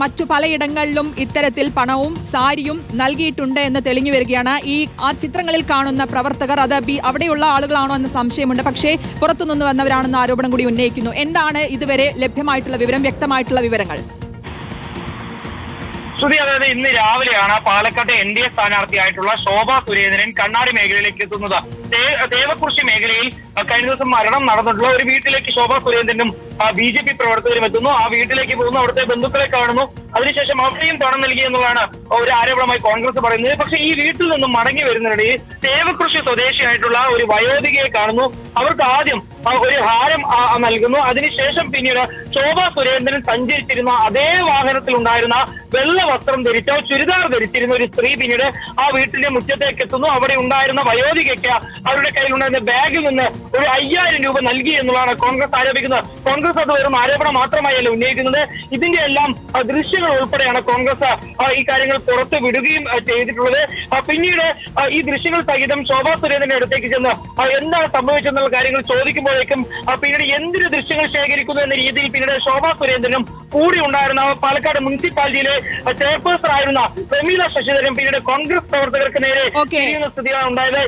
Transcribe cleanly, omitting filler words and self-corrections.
മറ്റു പലയിടങ്ങളിലും ഇത്തരത്തിൽ പണവും സാരിയും നൽകിയിട്ടുണ്ട് എന്ന് തെളിഞ്ഞു വരികയാണ്. ആ ചിത്രങ്ങളിൽ കാണുന്ന പ്രവർത്തകർ അത് അവിടെയുള്ള ആളുകളാണോ എന്ന സംശയമുണ്ട്. പക്ഷേ പുറത്തുനിന്ന് വന്നവരാണെന്ന ആരോപണം കൂടി ഉന്നയിക്കുന്നു. എന്താണ് ഇതുവരെ ലഭ്യമായിട്ടുള്ള വിവരം, വ്യക്തമായിട്ടുള്ള വിവരങ്ങൾ? ശ്രുതി, അതായത് ഇന്ന് രാവിലെയാണ് പാലക്കാട്ടെ NDA സ്ഥാനാർത്ഥിയായിട്ടുള്ള ശോഭാ സുരേന്ദ്രൻ കണ്ണാടി മേഖലയിലേക്ക് എത്തുന്നത്. തേവക്കുറിശി മേഖലയിൽ കഴിഞ്ഞ ദിവസം മരണം നടന്നിട്ടുള്ള ഒരു വീട്ടിലേക്ക് ശോഭാ സുരേന്ദ്രനും BJP പ്രവർത്തകരും എത്തുന്നു. ആ വീട്ടിലേക്ക് പോകുന്നു, അവിടുത്തെ ബന്ധുക്കളെ കാണുന്നു. അതിനുശേഷം അവിടെയും പണം നൽകി എന്നുള്ളതാണ് ഒരു ആരോപണമായി കോൺഗ്രസ് പറയുന്നത്. പക്ഷേ ഈ വീട്ടിൽ നിന്നും മടങ്ങി വരുന്നതിനിടയിൽ തേവക്കുറിശി സ്വദേശിയായിട്ടുള്ള ഒരു വയോധികയെ കാണുന്നു. അവർക്ക് ആദ്യം ഒരു ഹാരം നൽകുന്നു. അതിനുശേഷം പിന്നീട് ശോഭാ സുരേന്ദ്രൻ സഞ്ചരിച്ചിരുന്ന അതേ വാഹനത്തിൽ ഉണ്ടായിരുന്ന വെള്ള വസ്ത്രം ധരിച്ച ചുരിദാർ ധരിച്ചിരുന്ന ഒരു സ്ത്രീ പിന്നീട് ആ വീട്ടിന്റെ മുറ്റത്തേക്ക് എത്തുന്നു. അവിടെ ഉണ്ടായിരുന്ന വയോധികയ്ക്ക് അവരുടെ കയ്യിലുണ്ടായിരുന്ന ബാഗിൽ നിന്ന് ഒരു 5000 രൂപ നൽകി എന്നുള്ളതാണ് കോൺഗ്രസ് ആരോപിക്കുന്നത്. കോൺഗ്രസ് അത് വെറും ആരോപണം മാത്രമായല്ല ഉന്നയിക്കുന്നത്. ഇതിന്റെ എല്ലാം ദൃശ്യങ്ങൾ ഉൾപ്പെടെയാണ് കോൺഗ്രസ് ഈ കാര്യങ്ങൾ പുറത്ത് വിടുകയും ചെയ്തിട്ടുള്ളത്. പിന്നീട് ഈ ദൃശ്യങ്ങൾ സഹിതം ശോഭാ സുരേന്ദ്രന്റെ അടുത്തേക്ക് ചെന്ന് എന്താണ് സംഭവിച്ചെന്നുള്ള കാര്യങ്ങൾ ചോദിക്കുമ്പോഴേക്കും പിന്നീട് എന്തിന് ദൃശ്യങ്ങൾ ശേഖരിക്കുന്നു എന്ന രീതിയിൽ പിന്നീട് ശോഭാ സുരേന്ദ്രനും കൂടി ഉണ്ടായിരുന്ന പാലക്കാട് മുനിസിപ്പാലിറ്റിയിലെ ചെയർപേഴ്സൺ ആയിരുന്ന പ്രമീള ശശിധരൻ പിന്നീട് കോൺഗ്രസ് പ്രവർത്തകർക്ക് നേരെ തിരിയുന്ന സ്ഥിതിയാണ് ഉണ്ടായത്.